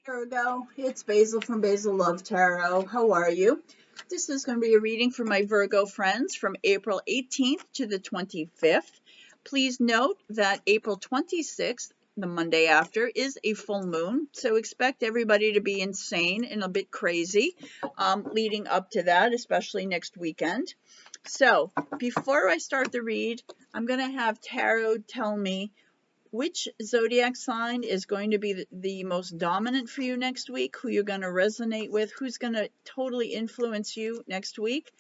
Virgo, it's Basil from Basil Love Tarot. How are you? This is going to be a reading for my Virgo friends from April 18th to the 25th. Please note that April 26th, the Monday after, is a full moon, so expect everybody to be insane and a bit crazy leading up to that, especially next weekend. So, before I start the read, I'm going to have Tarot tell me which zodiac sign is going to be the most dominant for you next week, who you're going to resonate with, who's going to totally influence you next week.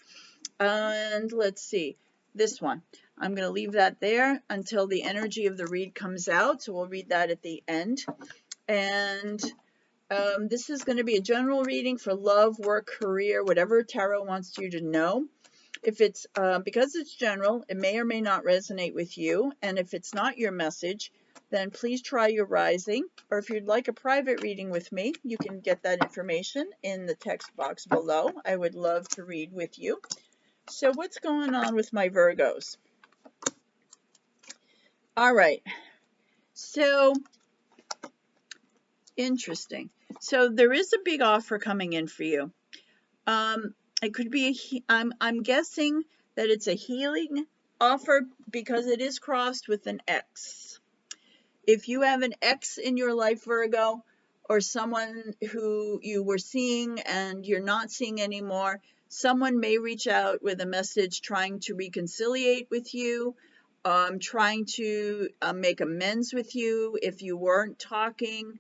And let's see, this one. I'm going to leave that there until the energy of the read comes out, so we'll read that at the end. And this is going to be a general reading for love, work, career, whatever Tarot wants you to know. If it's because it's general, it may or may not resonate with you. And if it's not your message, then please try your rising. Or if you'd like a private reading with me, you can get that information in the text box below. I would love to read with you. So what's going on with my Virgos? All right. So interesting. So there is a big offer coming in for you. It could be I'm guessing that it's a healing offer because it is crossed with an X. If you have an X in your life, Virgo, or someone who you were seeing and you're not seeing anymore, someone may reach out with a message trying to reconciliate with you, trying to make amends with you if you weren't talking.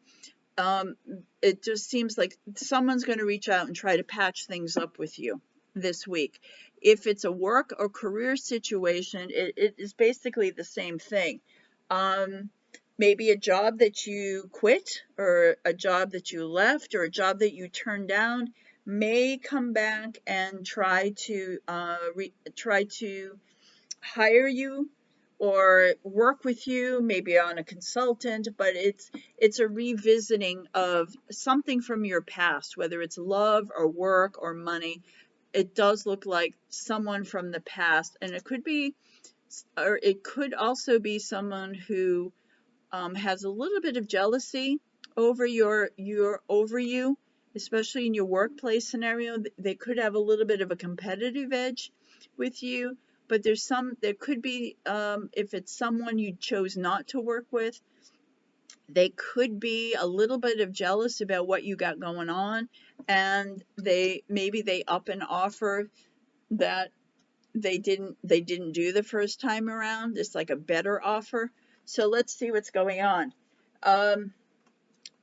It just seems like someone's going to reach out and try to patch things up with you this week. If it's a work or career situation, it is basically the same thing. Maybe a job that you quit, or a job that you left, or a job that you turned down may come back and try to hire you or work with you, maybe on a consultant, but it's a revisiting of something from your past, whether it's love or work or money. It does look like someone from the past, and it could be, or it could also be someone who has a little bit of jealousy over over you, especially in your workplace scenario. They could have a little bit of a competitive edge with you. But there could be, if it's someone you chose not to work with, they could be a little bit of jealous about what you got going on, and maybe they up an offer that they didn't do the first time around. It's like a better offer. So let's see what's going on.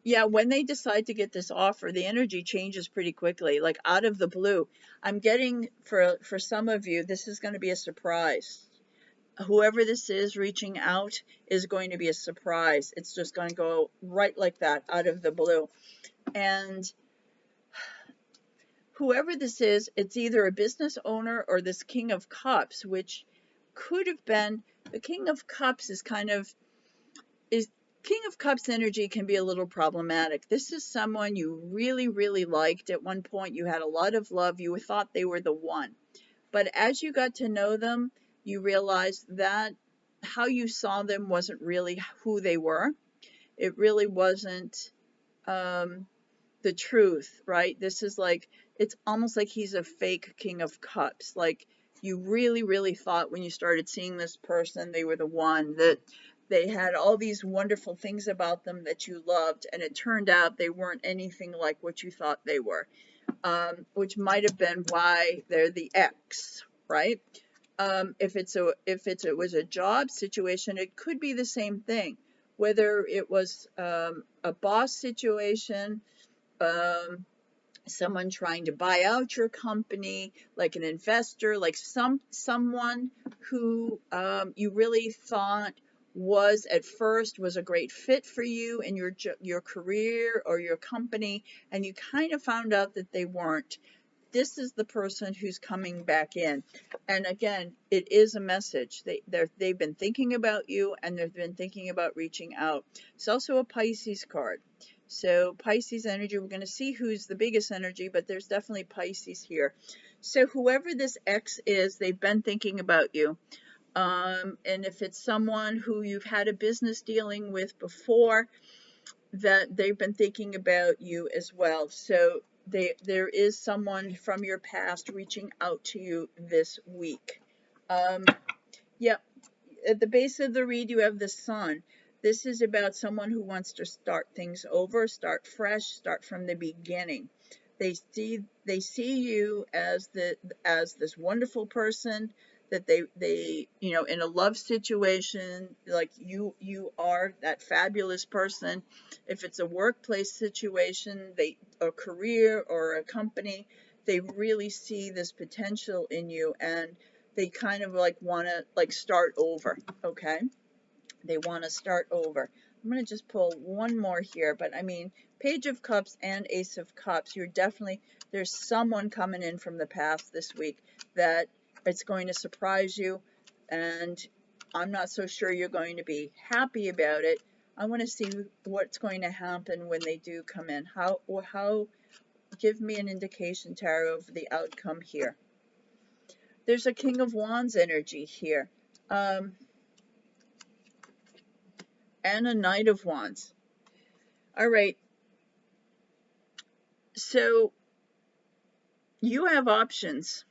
Yeah, when they decide to get this offer, the energy changes pretty quickly, like out of the blue. I'm getting, for some of you, this is going to be a surprise. Whoever this is reaching out is going to be a surprise. It's just going to go right like that, out of the blue. And whoever this is, it's either a business owner or this King of Cups, which could have been, the King of Cups is King of Cups energy can be a little problematic. This is someone you really, really liked at one point. You had a lot of love. You thought they were the one. But as you got to know them, you realized that how you saw them wasn't really who they were. It really wasn't the truth, right? This is like, it's almost like he's a fake King of Cups. Like, you really, really thought when you started seeing this person, they were the one, that they had all these wonderful things about them that you loved, and it turned out they weren't anything like what you thought they were, which might have been why they're the X, right? If it was a job situation, it could be the same thing, whether it was a boss situation, someone trying to buy out your company, like an investor, like someone who you really thought was at first was a great fit for you in your career or your company, and you kind of found out that they weren't. This is the person who's coming back in. And again, it is a message. They've been thinking about you, and they've been thinking about reaching out. It's also a Pisces card. So Pisces energy, we're going to see who's the biggest energy, but there's definitely Pisces here. So whoever this X is, they've been thinking about you. And if it's someone who you've had a business dealing with before, that they've been thinking about you as well. So there is someone from your past reaching out to you this week. Yeah, at the base of the read, you have the sun. This is about someone who wants to start things over, start fresh, start from the beginning. They see you as this wonderful person that they in a love situation, like you are that fabulous person. If it's a workplace situation, a career or a company, they really see this potential in you, and they kind of like want to like start over. Okay, they want to start over. I'm going to just pull one more here, but I mean, Page of Cups and Ace of Cups, there's someone coming in from the past this week that it's going to surprise you, and I'm not so sure you're going to be happy about it. I want to see what's going to happen when they do come in. Give me an indication, Tarot, of the outcome here. There's a King of Wands energy here. And a Knight of Wands. All right. So you have options.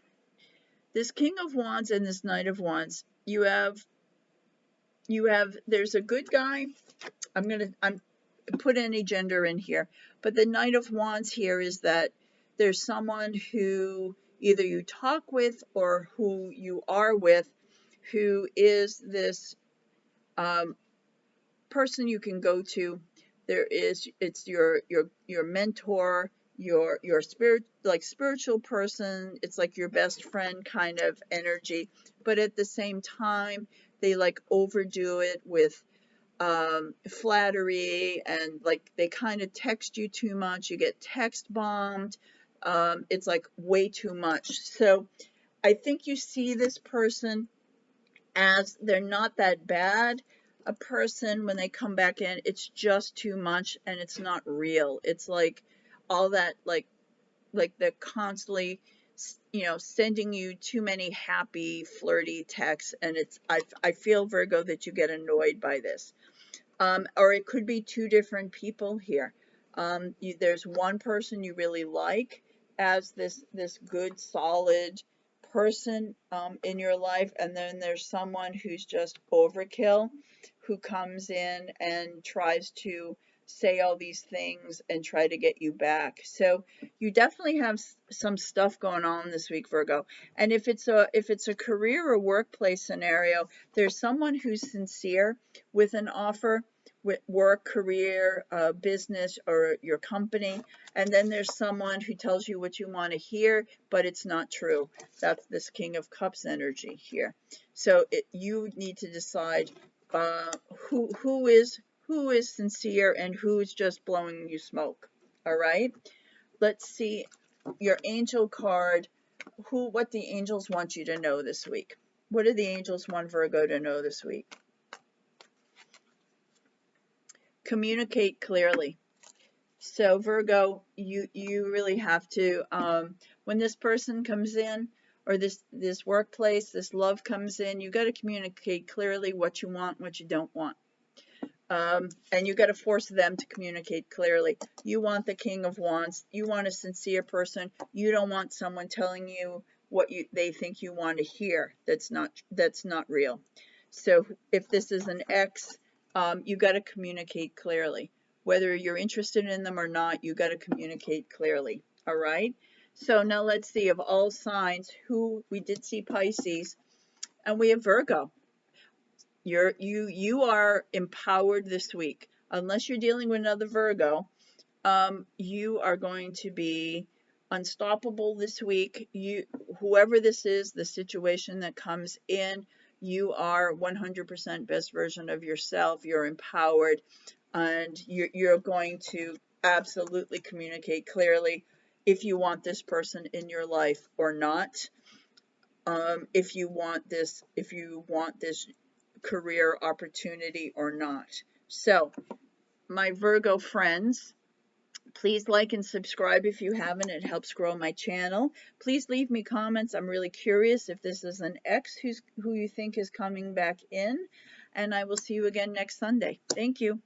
This King of Wands and this Knight of Wands, there's a good guy. I'm put any gender in here, but the Knight of Wands here is that there's someone who either you talk with or who you are with, who is this person you can go to. It's your mentor, your spiritual person. It's like your best friend kind of energy, but at the same time they like overdo it with flattery, and like they kind of text you too much. You get text bombed. It's like way too much. So I think you see this person as they're not that bad a person. When they come back in, it's just too much and it's not real. It's like all that like they're constantly sending you too many happy flirty texts, and I feel, Virgo, that you get annoyed by this. Or it could be two different people here. There's one person you really like as this good solid person in your life, and then there's someone who's just overkill, who comes in and tries to say all these things and try to get you back. So you definitely have some stuff going on this week, Virgo. And if it's a career or workplace scenario, there's someone who's sincere with an offer, with work, career, business, or your company, and then there's someone who tells you what you want to hear, but it's not true. That's this King of Cups energy here. So you need to decide who is sincere and who is just blowing you smoke. All right, let's see your angel card. What the angels want you to know this week. What do the angels want Virgo to know this week? Communicate clearly. So Virgo, you really have to, when this person comes in, or this workplace, this love comes in, you got to communicate clearly what you want, what you don't want. And you got to force them to communicate clearly. You want the King of Wands. You want a sincere person. You don't want someone telling you what they think you want to hear. That's not real. So if this is an ex, you got to communicate clearly. Whether you're interested in them or not, you got to communicate clearly. All right. So now let's see, of all signs, we did see Pisces, and we have Virgo. You are empowered this week. Unless you're dealing with another Virgo, you are going to be unstoppable this week. Whoever this is, the situation that comes in, you are 100% best version of yourself. You're empowered, and you're going to absolutely communicate clearly if you want this person in your life or not. If you want this career opportunity or not. So, my Virgo friends, please like and subscribe if you haven't. It helps grow my channel. Please leave me comments. I'm really curious if this is an ex who you think is coming back in. And I will see you again next Sunday. Thank you.